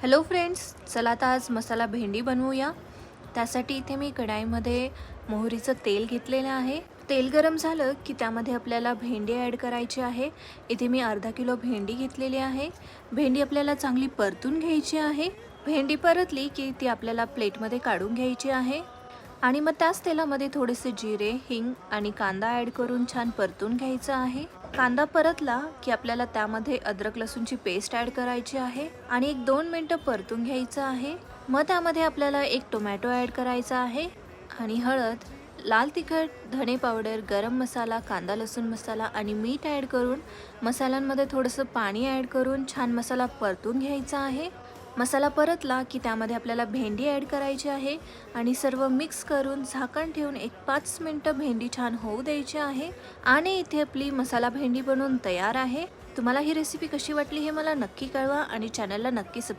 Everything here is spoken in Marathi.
हॅलो फ्रेंड्स, चला आता आज मसाला भेंडी बनवूया। त्यासाठी इथे मी कढाईमध्ये मोहरीचं तेल घेतलेलं आहे। तेल गरम झालं की त्यामध्ये आपल्याला भेंडी ॲड करायची आहे। इथे मी अर्धा किलो भेंडी घेतलेली आहे। भेंडी आपल्याला चांगली परतून घ्यायची आहे। भेंडी परतली की ती आपल्याला प्लेटमध्ये काढून घ्यायची आहे आणि मग त्याच तेलामध्ये थोडेसे जिरे, हिंग आणि कांदा ॲड करून छान परतून घ्यायचा आहे। कांदा परतला की आपल्याला त्यामध्ये अद्रक लसूणची पेस्ट ॲड करायची आहे आणि 1-2 मिनिटं परतून घ्यायचं आहे। मग त्यामध्ये आपल्याला एक टोमॅटो ॲड करायचा आहे आणि हळद, लाल तिखट, धणे पावडर, गरम मसाला, कांदा लसूण मसाला आणि मीठ ॲड करून मसाल्यांमध्ये थोडंसं पाणी ॲड करून छान मसाला परतून घ्यायचा आहे। मसाला परतला की त्यामध्ये आपल्याला भेंडी ॲड करायची आहे आणि सर्व मिक्स करून झाकण ठेवून 1-5 मिनिटं भेंडी छान होऊ द्यायची आहे आणि इथे आपली मसाला भेंडी बनवून तयार आहे। तुम्हाला ही रेसिपी कशी वाटली हे मला नक्की कळवा आणि चॅनलला नक्की सबस्क्राईब